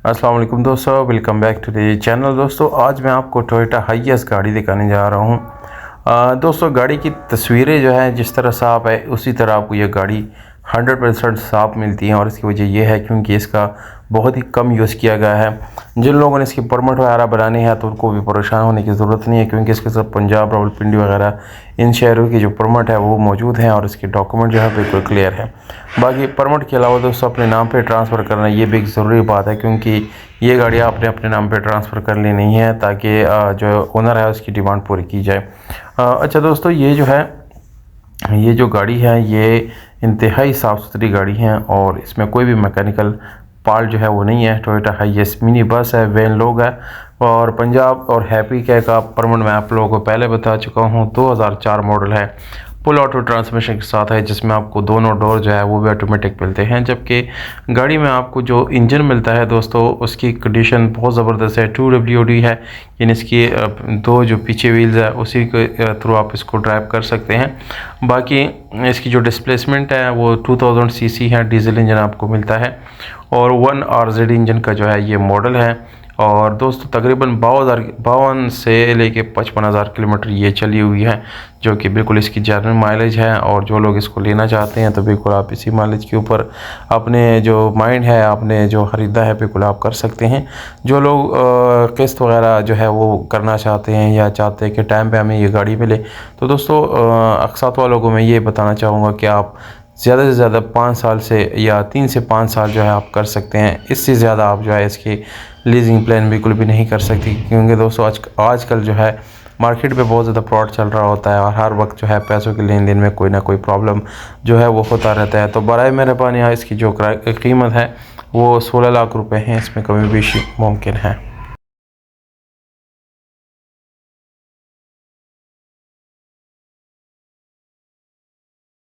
अस्सलाम वालेकुम दोस्तों, welcome back to the channel. दोस्तों आज मैं आपको टोयोटा हाईएस गाड़ी दिखाने जा रहा हूं। दोस्तों गाड़ी की तस्वीरें जो है जिस तरह साफ़ है उसी तरह आपको यह गाड़ी 100% साफ़ मिलती है। और इसकी वजह यह है क्योंकि इसका बहुत ही कम यूज़ किया गया है। जिन लोगों ने इसकी परमिट वगैरह बनानी है तो उनको भी परेशान होने की ज़रूरत नहीं है, क्योंकि इसके साथ पंजाब, रावलपिंडी वगैरह इन शहरों की जो परमिट है वो मौजूद हैं और इसके डॉक्यूमेंट जो है बिल्कुल क्लियर है। बाकी परमिट के अलावा दोस्तों अपने नाम पे ट्रांसफ़र करना ये भी एक ज़रूरी बात है, क्योंकि ये गाड़ी आपने अपने नाम पे ट्रांसफ़र कर ली नहीं है ताकि जो ओनर है उसकी डिमांड पूरी की जाए। अच्छा दोस्तों, ये जो गाड़ी है ये इंतहाई साफ़ सुथरी गाड़ी है और इसमें कोई भी मैकेनिकल पार्ट जो है वो नहीं है। टोयोटा हाईएस मिनी बस है, वैन लोग है और पंजाब और हैप्पी कैब का परमिट मैं आप लोगों को पहले बता चुका हूँ। 2004 मॉडल है, फुल ऑटो ट्रांसमिशन के साथ है, जिसमें आपको दोनों डोर जो है वो भी ऑटोमेटिक मिलते हैं। जबकि गाड़ी में आपको जो इंजन मिलता है दोस्तों उसकी कंडीशन बहुत ज़बरदस्त है। 2WD है, यानी इसकी दो जो पीछे व्हील्स है उसी के थ्रू आप इसको ड्राइव कर सकते हैं। बाकी इसकी जो डिस्प्लेसमेंट है वो 2000 सीसी है, डीजल इंजन आपको मिलता है और 1RZ इंजन का जो है ये मॉडल है। और दोस्तों तकरीबन 52 से लेके 55,000 किलोमीटर ये चली हुई है, जो कि बिल्कुल इसकी जेन्युइन माइलेज है। और जो लोग इसको लेना चाहते हैं तो बिल्कुल आप इसी माइलेज के ऊपर अपने जो माइंड है, आपने जो ख़रीदा है बिल्कुल आप कर सकते हैं। जो लोग किस्त वगैरह जो है वो करना चाहते हैं या चाहते हैं कि टाइम पे हमें ये गाड़ी मिले, तो दोस्तों अक़सात वालों को मैं ये बताना चाहूँगा कि आप ज़्यादा से ज़्यादा 5 साल से या 3 से 5 साल जो है आप कर सकते हैं। इससे ज़्यादा आप जो है इसकी लीजिंग प्लान बिल्कुल भी नहीं कर सकती, क्योंकि दोस्तों आजकल जो है मार्केट पे बहुत ज़्यादा फ्रॉड चल रहा होता है और हर वक्त जो है पैसों के लेन देन में कोई ना कोई प्रॉब्लम जो है वो होता रहता है। तो बराए मेहरबानी इसकी जो कीमत है वो 16 लाख रुपए हैं, इसमें कमी बेशी मुमकिन है।